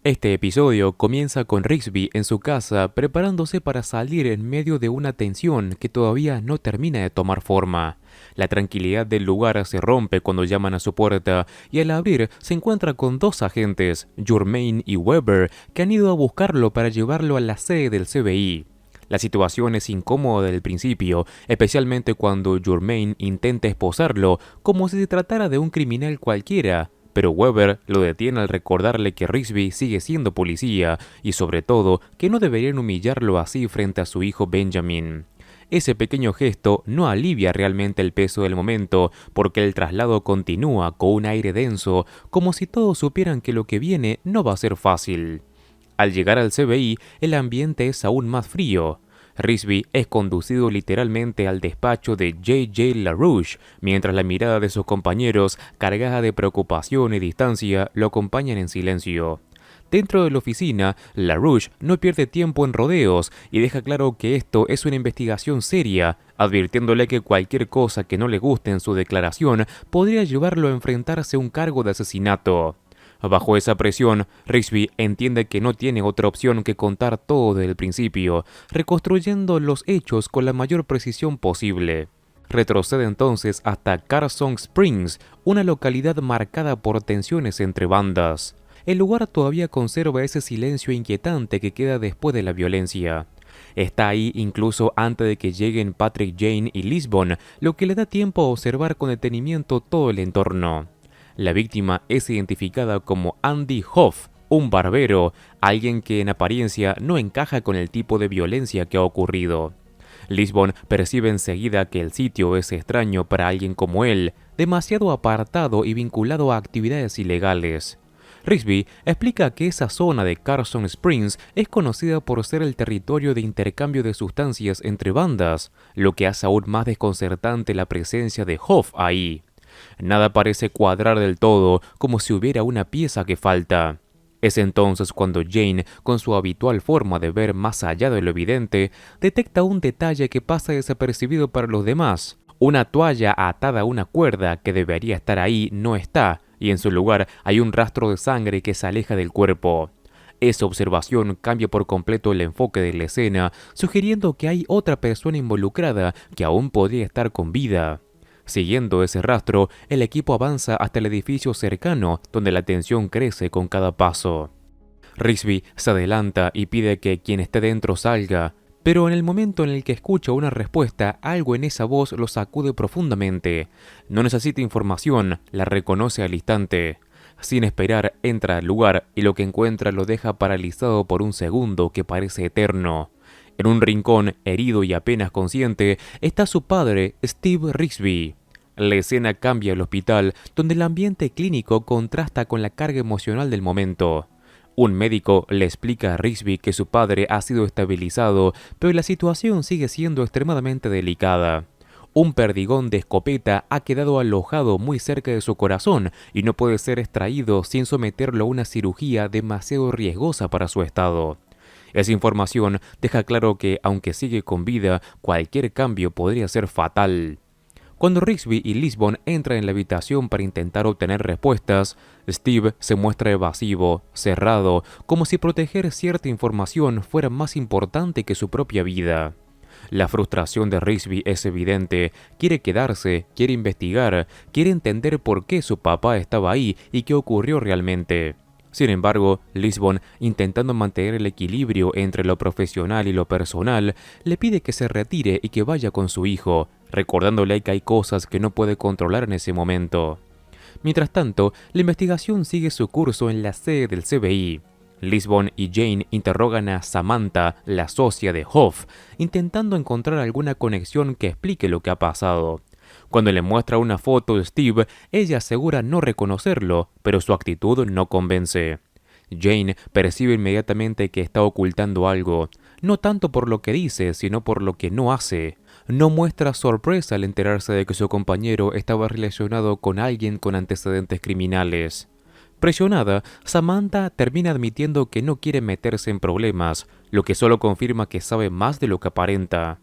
Este episodio comienza con Rigsby en su casa preparándose para salir en medio de una tensión que todavía no termina de tomar forma. La tranquilidad del lugar se rompe cuando llaman a su puerta y al abrir se encuentra con dos agentes, Germain y Weber, que han ido a buscarlo para llevarlo a la sede del CBI. La situación es incómoda desde el principio, especialmente cuando Germain intenta esposarlo como si se tratara de un criminal cualquiera. Pero Weber lo detiene al recordarle que Rigsby sigue siendo policía y sobre todo que no deberían humillarlo así frente a su hijo Benjamin. Ese pequeño gesto no alivia realmente el peso del momento porque el traslado continúa con un aire denso, como si todos supieran que lo que viene no va a ser fácil. Al llegar al CBI, el ambiente es aún más frío. Rigsby es conducido literalmente al despacho de J.J. LaRouche, mientras la mirada de sus compañeros, cargada de preocupación y distancia, lo acompañan en silencio. Dentro de la oficina, LaRouche no pierde tiempo en rodeos y deja claro que esto es una investigación seria, advirtiéndole que cualquier cosa que no le guste en su declaración podría llevarlo a enfrentarse a un cargo de asesinato. Bajo esa presión, Rigsby entiende que no tiene otra opción que contar todo desde el principio, reconstruyendo los hechos con la mayor precisión posible. Retrocede entonces hasta Carson Springs, una localidad marcada por tensiones entre bandas. El lugar todavía conserva ese silencio inquietante que queda después de la violencia. Está ahí incluso antes de que lleguen Patrick, Jane y Lisbon, lo que le da tiempo a observar con detenimiento todo el entorno. La víctima es identificada como Andy Hoff, un barbero, alguien que en apariencia no encaja con el tipo de violencia que ha ocurrido. Lisbon percibe enseguida que el sitio es extraño para alguien como él, demasiado apartado y vinculado a actividades ilegales. Rigsby explica que esa zona de Carson Springs es conocida por ser el territorio de intercambio de sustancias entre bandas, lo que hace aún más desconcertante la presencia de Hoff ahí. Nada parece cuadrar del todo, como si hubiera una pieza que falta. Es entonces cuando Jane, con su habitual forma de ver más allá de lo evidente, detecta un detalle que pasa desapercibido para los demás. Una toalla atada a una cuerda que debería estar ahí no está, y en su lugar hay un rastro de sangre que se aleja del cuerpo. Esa observación cambia por completo el enfoque de la escena, sugiriendo que hay otra persona involucrada que aún podría estar con vida. Siguiendo ese rastro, el equipo avanza hasta el edificio cercano, donde la tensión crece con cada paso. Rigsby se adelanta y pide que quien esté dentro salga, pero en el momento en el que escucha una respuesta, algo en esa voz lo sacude profundamente. No necesita información, la reconoce al instante. Sin esperar, entra al lugar y lo que encuentra lo deja paralizado por un segundo que parece eterno. En un rincón, herido y apenas consciente, está su padre, Steve Rigsby. La escena cambia al hospital, donde el ambiente clínico contrasta con la carga emocional del momento. Un médico le explica a Rigsby que su padre ha sido estabilizado, pero la situación sigue siendo extremadamente delicada. Un perdigón de escopeta ha quedado alojado muy cerca de su corazón y no puede ser extraído sin someterlo a una cirugía demasiado riesgosa para su estado. Esa información deja claro que, aunque sigue con vida, cualquier cambio podría ser fatal. Cuando Rigsby y Lisbon entran en la habitación para intentar obtener respuestas, Steve se muestra evasivo, cerrado, como si proteger cierta información fuera más importante que su propia vida. La frustración de Rigsby es evidente, quiere quedarse, quiere investigar, quiere entender por qué su papá estaba ahí y qué ocurrió realmente. Sin embargo, Lisbon, intentando mantener el equilibrio entre lo profesional y lo personal, le pide que se retire y que vaya con su hijo, recordándole que hay cosas que no puede controlar en ese momento. Mientras tanto, la investigación sigue su curso en la sede del CBI. Lisbon y Jane interrogan a Samantha, la socia de Hoff, intentando encontrar alguna conexión que explique lo que ha pasado. Cuando le muestra una foto de Steve, ella asegura no reconocerlo, pero su actitud no convence. Jane percibe inmediatamente que está ocultando algo, no tanto por lo que dice, sino por lo que no hace. No muestra sorpresa al enterarse de que su compañero estaba relacionado con alguien con antecedentes criminales. Presionada, Samantha termina admitiendo que no quiere meterse en problemas, lo que solo confirma que sabe más de lo que aparenta.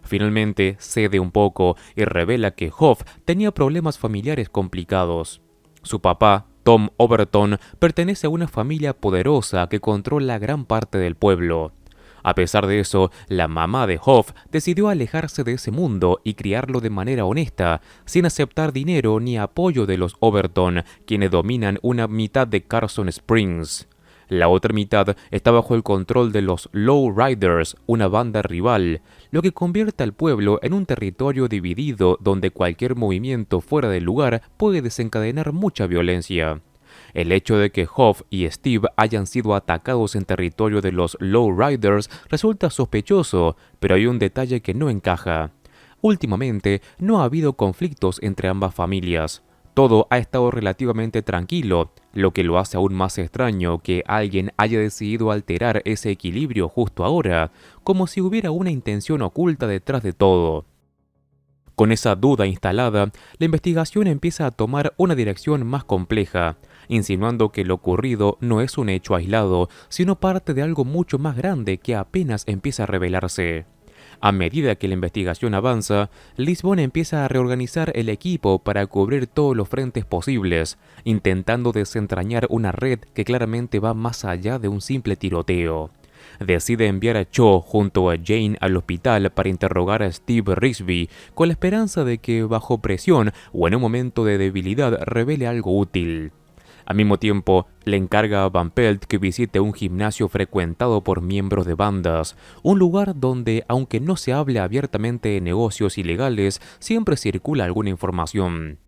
Finalmente cede un poco y revela que Hoff tenía problemas familiares complicados. Su papá, Tom Overton pertenece a una familia poderosa que controla gran parte del pueblo. A pesar de eso, la mamá de Hoff decidió alejarse de ese mundo y criarlo de manera honesta, sin aceptar dinero ni apoyo de los Overton, quienes dominan una mitad de Carson Springs. La otra mitad está bajo el control de los Low Riders, una banda rival, lo que convierte al pueblo en un territorio dividido donde cualquier movimiento fuera del lugar puede desencadenar mucha violencia. El hecho de que Hoff y Steve hayan sido atacados en territorio de los Low Riders resulta sospechoso, pero hay un detalle que no encaja. Últimamente, no ha habido conflictos entre ambas familias. Todo ha estado relativamente tranquilo, lo que lo hace aún más extraño que alguien haya decidido alterar ese equilibrio justo ahora, como si hubiera una intención oculta detrás de todo. Con esa duda instalada, la investigación empieza a tomar una dirección más compleja, insinuando que lo ocurrido no es un hecho aislado, sino parte de algo mucho más grande que apenas empieza a revelarse. A medida que la investigación avanza, Lisbon empieza a reorganizar el equipo para cubrir todos los frentes posibles, intentando desentrañar una red que claramente va más allá de un simple tiroteo. Decide enviar a Cho junto a Jane al hospital para interrogar a Steve Rigsby, con la esperanza de que, bajo presión o en un momento de debilidad, revele algo útil. Al mismo tiempo, le encarga a Van Pelt que visite un gimnasio frecuentado por miembros de bandas, un lugar donde, aunque no se hable abiertamente de negocios ilegales, siempre circula alguna información.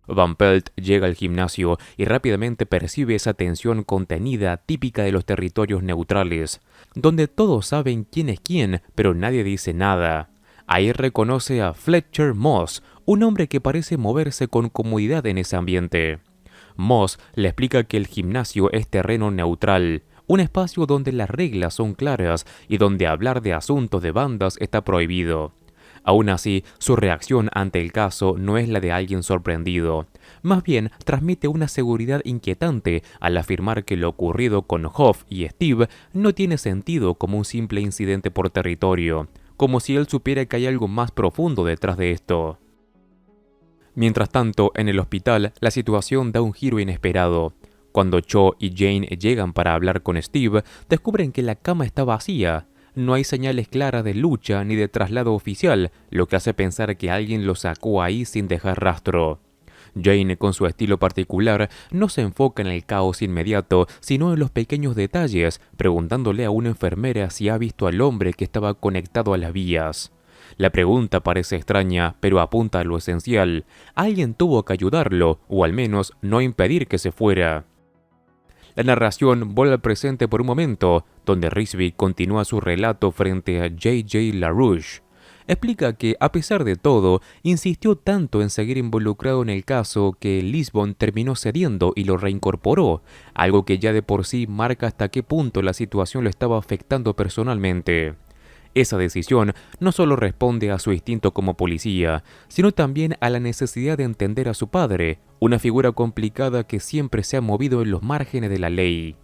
Van Pelt llega al gimnasio y rápidamente percibe esa tensión contenida típica de los territorios neutrales, donde todos saben quién es quién, pero nadie dice nada. Ahí reconoce a Fletcher Moss, un hombre que parece moverse con comodidad en ese ambiente. Moss le explica que el gimnasio es terreno neutral, un espacio donde las reglas son claras y donde hablar de asuntos de bandas está prohibido. Aún así, su reacción ante el caso no es la de alguien sorprendido. Más bien, transmite una seguridad inquietante al afirmar que lo ocurrido con Hoff y Steve no tiene sentido como un simple incidente por territorio, como si él supiera que hay algo más profundo detrás de esto. Mientras tanto, en el hospital, la situación da un giro inesperado. Cuando Cho y Jane llegan para hablar con Steve, descubren que la cama está vacía. No hay señales claras de lucha ni de traslado oficial, lo que hace pensar que alguien lo sacó ahí sin dejar rastro. Jane, con su estilo particular, no se enfoca en el caos inmediato, sino en los pequeños detalles, preguntándole a una enfermera si ha visto al hombre que estaba conectado a las vías. La pregunta parece extraña, pero apunta a lo esencial. Alguien tuvo que ayudarlo, o al menos no impedir que se fuera. La narración vuelve al presente por un momento, donde Rigsby continúa su relato frente a J.J. LaRouche. Explica que, a pesar de todo, insistió tanto en seguir involucrado en el caso que Lisbon terminó cediendo y lo reincorporó, algo que ya de por sí marca hasta qué punto la situación lo estaba afectando personalmente. Esa decisión no solo responde a su instinto como policía, sino también a la necesidad de entender a su padre, una figura complicada que siempre se ha movido en los márgenes de la ley.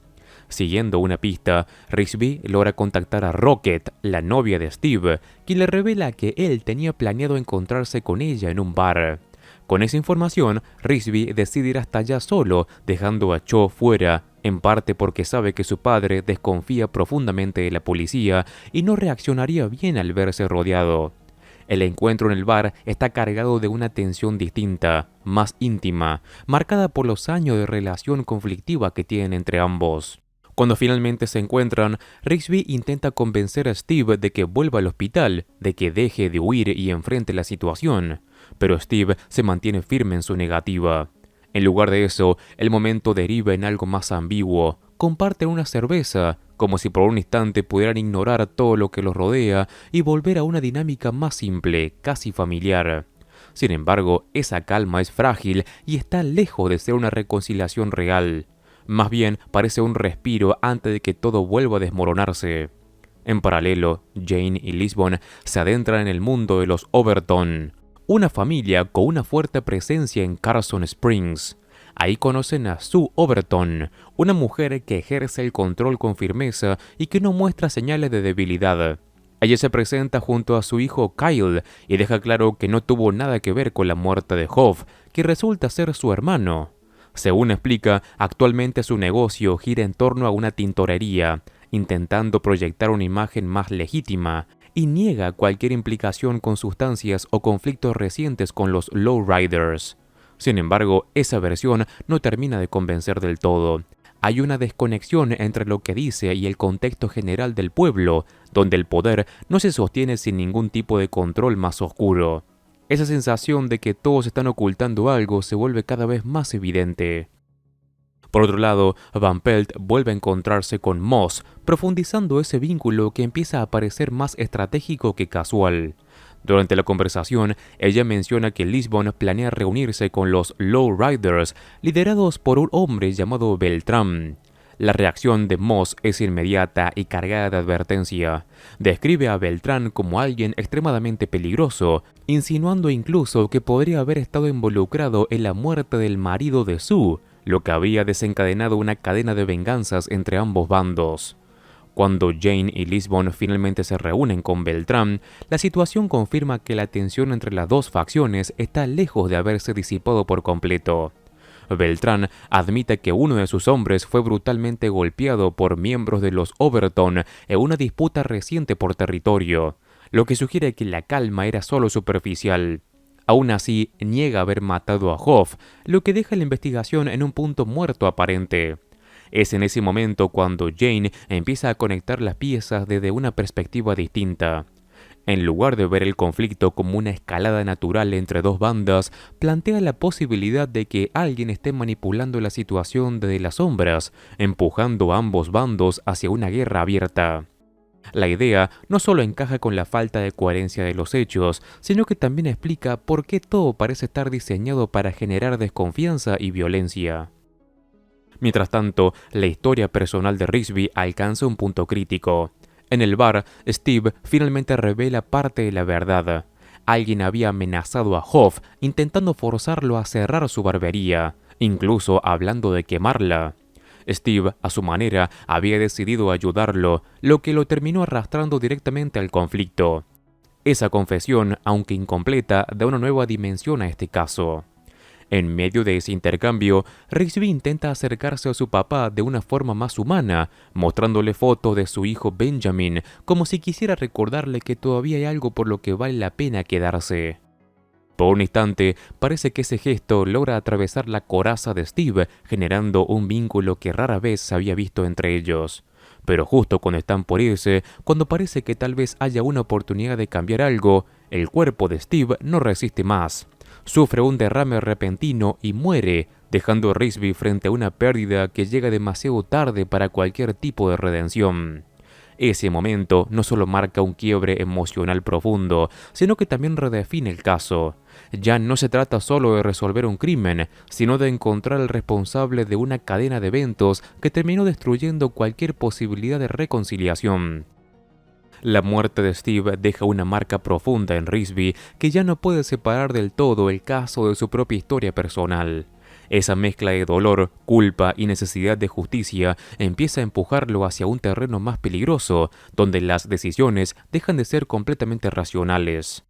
Siguiendo una pista, Rigsby logra contactar a Rocket, la novia de Steve, quien le revela que él tenía planeado encontrarse con ella en un bar. Con esa información, Rigsby decide ir hasta allá solo, dejando a Cho fuera, en parte porque sabe que su padre desconfía profundamente de la policía y no reaccionaría bien al verse rodeado. El encuentro en el bar está cargado de una tensión distinta, más íntima, marcada por los años de relación conflictiva que tienen entre ambos. Cuando finalmente se encuentran, Rigsby intenta convencer a Steve de que vuelva al hospital, de que deje de huir y enfrente la situación, pero Steve se mantiene firme en su negativa. En lugar de eso, el momento deriva en algo más ambiguo. Comparten una cerveza, como si por un instante pudieran ignorar todo lo que los rodea y volver a una dinámica más simple, casi familiar. Sin embargo, esa calma es frágil y está lejos de ser una reconciliación real. Más bien, parece un respiro antes de que todo vuelva a desmoronarse. En paralelo, Jane y Lisbon se adentran en el mundo de los Overton, una familia con una fuerte presencia en Carson Springs. Ahí conocen a Sue Overton, una mujer que ejerce el control con firmeza y que no muestra señales de debilidad. Ella se presenta junto a su hijo Kyle y deja claro que no tuvo nada que ver con la muerte de Hoff, que resulta ser su hermano. Según explica, actualmente su negocio gira en torno a una tintorería, intentando proyectar una imagen más legítima, y niega cualquier implicación con sustancias o conflictos recientes con los lowriders. Sin embargo, esa versión no termina de convencer del todo. Hay una desconexión entre lo que dice y el contexto general del pueblo, donde el poder no se sostiene sin ningún tipo de control más oscuro. Esa sensación de que todos están ocultando algo se vuelve cada vez más evidente. Por otro lado, Van Pelt vuelve a encontrarse con Moss, profundizando ese vínculo que empieza a parecer más estratégico que casual. Durante la conversación, ella menciona que Lisbon planea reunirse con los Lowriders, liderados por un hombre llamado Beltrán. La reacción de Moss es inmediata y cargada de advertencia. Describe a Beltrán como alguien extremadamente peligroso, insinuando incluso que podría haber estado involucrado en la muerte del marido de Sue, lo que había desencadenado una cadena de venganzas entre ambos bandos. Cuando Jane y Lisbon finalmente se reúnen con Beltrán, la situación confirma que la tensión entre las dos facciones está lejos de haberse disipado por completo. Beltrán admite que uno de sus hombres fue brutalmente golpeado por miembros de los Overton en una disputa reciente por territorio, lo que sugiere que la calma era solo superficial. Aún así, niega haber matado a Hoff, lo que deja la investigación en un punto muerto aparente. Es en ese momento cuando Jane empieza a conectar las piezas desde una perspectiva distinta. En lugar de ver el conflicto como una escalada natural entre dos bandas, plantea la posibilidad de que alguien esté manipulando la situación desde las sombras, empujando a ambos bandos hacia una guerra abierta. La idea no solo encaja con la falta de coherencia de los hechos, sino que también explica por qué todo parece estar diseñado para generar desconfianza y violencia. Mientras tanto, la historia personal de Rigsby alcanza un punto crítico. En el bar, Steve finalmente revela parte de la verdad. Alguien había amenazado a Hoff, intentando forzarlo a cerrar su barbería, incluso hablando de quemarla. Steve, a su manera, había decidido ayudarlo, lo que lo terminó arrastrando directamente al conflicto. Esa confesión, aunque incompleta, da una nueva dimensión a este caso. En medio de ese intercambio, Rigsby intenta acercarse a su papá de una forma más humana, mostrándole fotos de su hijo Benjamin, como si quisiera recordarle que todavía hay algo por lo que vale la pena quedarse. Por un instante, parece que ese gesto logra atravesar la coraza de Steve, generando un vínculo que rara vez se había visto entre ellos. Pero justo cuando están por irse, cuando parece que tal vez haya una oportunidad de cambiar algo, el cuerpo de Steve no resiste más. Sufre un derrame repentino y muere, dejando a Rigsby frente a una pérdida que llega demasiado tarde para cualquier tipo de redención. Ese momento no solo marca un quiebre emocional profundo, sino que también redefine el caso. Ya no se trata solo de resolver un crimen, sino de encontrar al responsable de una cadena de eventos que terminó destruyendo cualquier posibilidad de reconciliación. La muerte de Steve deja una marca profunda en Rigsby que ya no puede separar del todo el caso de su propia historia personal. Esa mezcla de dolor, culpa y necesidad de justicia empieza a empujarlo hacia un terreno más peligroso, donde las decisiones dejan de ser completamente racionales.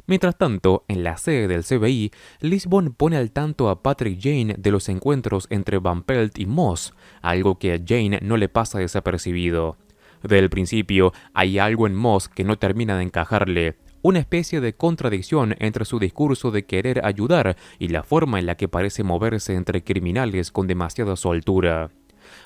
Mientras tanto, en la sede del CBI, Lisbon pone al tanto a Patrick Jane de los encuentros entre Van Pelt y Moss, algo que a Jane no le pasa desapercibido. Desde el principio, hay algo en Moss que no termina de encajarle, una especie de contradicción entre su discurso de querer ayudar y la forma en la que parece moverse entre criminales con demasiada soltura.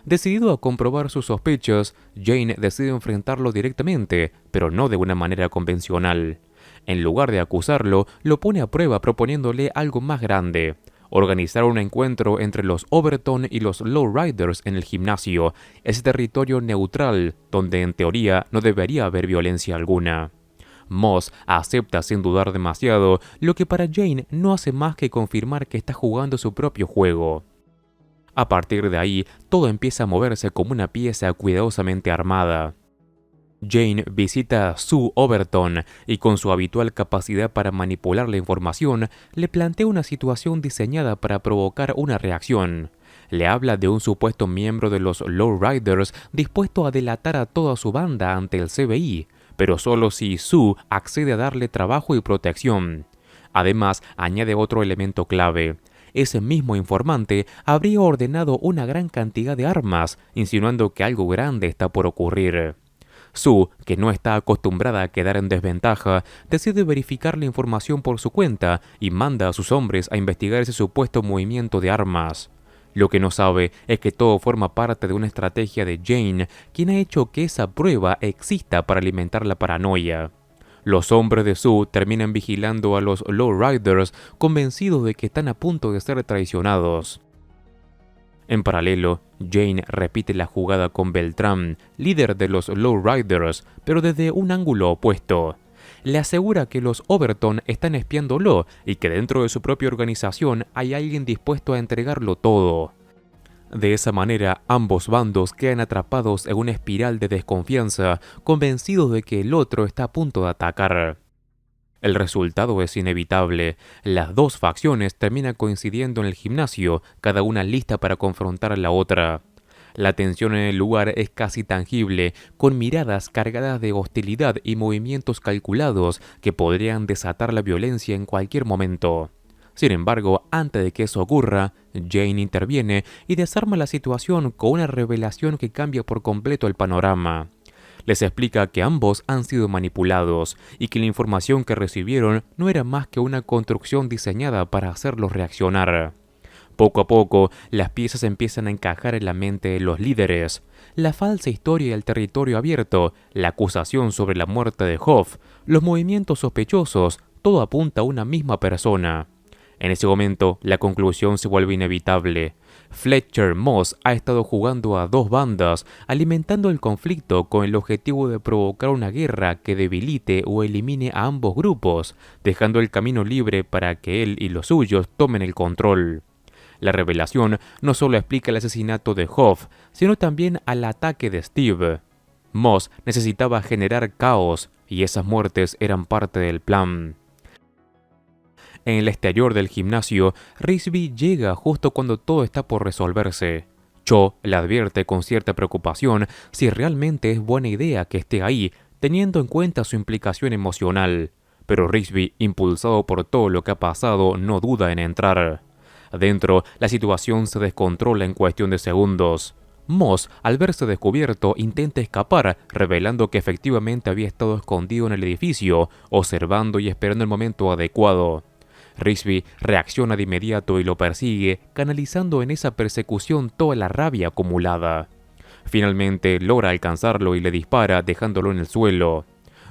Decidido a comprobar sus sospechas, Jane decide enfrentarlo directamente, pero no de una manera convencional. En lugar de acusarlo, lo pone a prueba proponiéndole algo más grande: organizar un encuentro entre los Overton y los Lowriders en el gimnasio, ese territorio neutral donde en teoría no debería haber violencia alguna. Moss acepta sin dudar demasiado, lo que para Jane no hace más que confirmar que está jugando su propio juego. A partir de ahí, todo empieza a moverse como una pieza cuidadosamente armada. Jane visita a Sue Overton y con su habitual capacidad para manipular la información, le plantea una situación diseñada para provocar una reacción. Le habla de un supuesto miembro de los Lowriders dispuesto a delatar a toda su banda ante el CBI, pero solo si Sue accede a darle trabajo y protección. Además, añade otro elemento clave. ese mismo informante habría ordenado una gran cantidad de armas, insinuando que algo grande está por ocurrir. Sue, que no está acostumbrada a quedar en desventaja, decide verificar la información por su cuenta y manda a sus hombres a investigar ese supuesto movimiento de armas. Lo que no sabe es que todo forma parte de una estrategia de Jane, quien ha hecho que esa prueba exista para alimentar la paranoia. Los hombres de Sue terminan vigilando a los Lowriders, convencidos de que están a punto de ser traicionados. En paralelo, Jane repite la jugada con Beltrán, líder de los Lowriders, pero desde un ángulo opuesto. Le asegura que los Overton están espiándolo y que dentro de su propia organización hay alguien dispuesto a entregarlo todo. De esa manera, ambos bandos quedan atrapados en una espiral de desconfianza, convencidos de que el otro está a punto de atacar. El resultado es inevitable. Las dos facciones terminan coincidiendo en el gimnasio, cada una lista para confrontar a la otra. La tensión en el lugar es casi tangible, con miradas cargadas de hostilidad y movimientos calculados que podrían desatar la violencia en cualquier momento. Sin embargo, antes de que eso ocurra, Jane interviene y desarma la situación con una revelación que cambia por completo el panorama. Les explica que ambos han sido manipulados y que la información que recibieron no era más que una construcción diseñada para hacerlos reaccionar. Poco a poco, las piezas empiezan a encajar en la mente de los líderes. La falsa historia del territorio abierto, la acusación sobre la muerte de Hoff, los movimientos sospechosos, todo apunta a una misma persona. En ese momento, la conclusión se vuelve inevitable. Fletcher Moss ha estado jugando a dos bandas, alimentando el conflicto con el objetivo de provocar una guerra que debilite o elimine a ambos grupos, dejando el camino libre para que él y los suyos tomen el control. La revelación no solo explica el asesinato de Hoff, sino también al ataque de Steve. Moss necesitaba generar caos, y esas muertes eran parte del plan. En el exterior del gimnasio, Risby llega justo cuando todo está por resolverse. Cho le advierte con cierta preocupación si realmente es buena idea que esté ahí, teniendo en cuenta su implicación emocional. Pero Risby, impulsado por todo lo que ha pasado, no duda en entrar. Adentro, la situación se descontrola en cuestión de segundos. Moss, al verse descubierto, intenta escapar, revelando que efectivamente había estado escondido en el edificio, observando y esperando el momento adecuado. Risby reacciona de inmediato y lo persigue, canalizando en esa persecución toda la rabia acumulada. Finalmente logra alcanzarlo y le dispara, dejándolo en el suelo.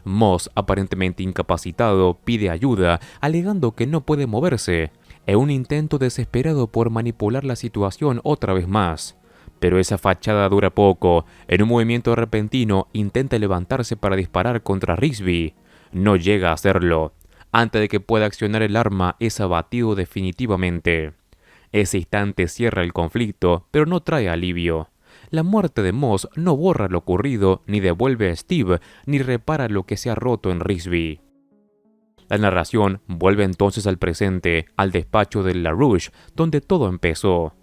Moss, aparentemente incapacitado, pide ayuda, alegando que no puede moverse, en un intento desesperado por manipular la situación otra vez más. Pero esa fachada dura poco. En un movimiento repentino, intenta levantarse para disparar contra Risby. No llega a hacerlo. Antes de que pueda accionar el arma, es abatido definitivamente. Ese instante cierra el conflicto, pero no trae alivio. La muerte de Moss no borra lo ocurrido, ni devuelve a Steve, ni repara lo que se ha roto en Risby. La narración vuelve entonces al presente, al despacho de LaRouche, donde todo empezó.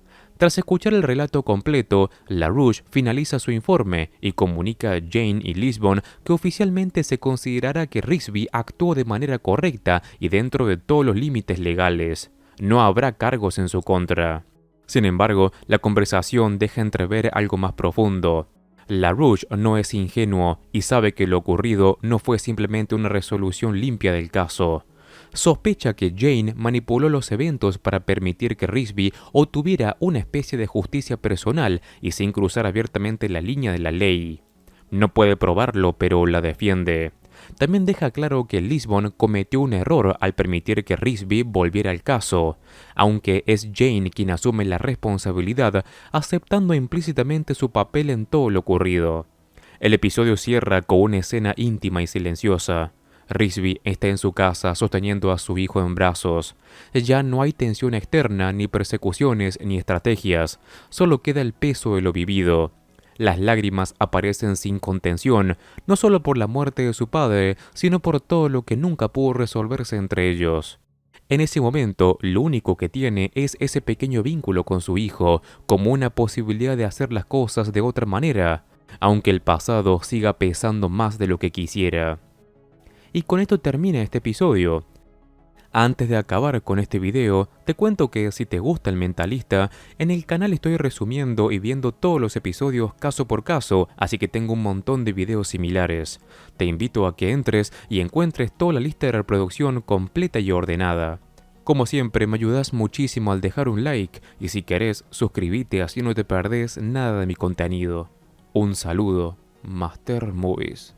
Tras escuchar el relato completo, LaRouche finaliza su informe y comunica a Jane y Lisbon que oficialmente se considerará que Risby actuó de manera correcta y dentro de todos los límites legales. No habrá cargos en su contra. Sin embargo, la conversación deja entrever algo más profundo. LaRouche no es ingenuo y sabe que lo ocurrido no fue simplemente una resolución limpia del caso. Sospecha que Jane manipuló los eventos para permitir que Risby obtuviera una especie de justicia personal y sin cruzar abiertamente la línea de la ley. No puede probarlo, pero la defiende. También deja claro que Lisbon cometió un error al permitir que Risby volviera al caso, aunque es Jane quien asume la responsabilidad, aceptando implícitamente su papel en todo lo ocurrido. El episodio cierra con una escena íntima y silenciosa. Risby está en su casa sosteniendo a su hijo en brazos. Ya no hay tensión externa, ni persecuciones, ni estrategias. Solo queda el peso de lo vivido. Las lágrimas aparecen sin contención, no solo por la muerte de su padre, sino por todo lo que nunca pudo resolverse entre ellos. En ese momento, lo único que tiene es ese pequeño vínculo con su hijo, como una posibilidad de hacer las cosas de otra manera, aunque el pasado siga pesando más de lo que quisiera. Y con esto termina este episodio. Antes de acabar con este video, te cuento que si te gusta El Mentalista, en el canal estoy resumiendo y viendo todos los episodios caso por caso, así que tengo un montón de videos similares. Te invito a que entres y encuentres toda la lista de reproducción completa y ordenada. Como siempre, me ayudas muchísimo al dejar un like y si querés, suscríbete así no te perdés nada de mi contenido. Un saludo, Master Movies.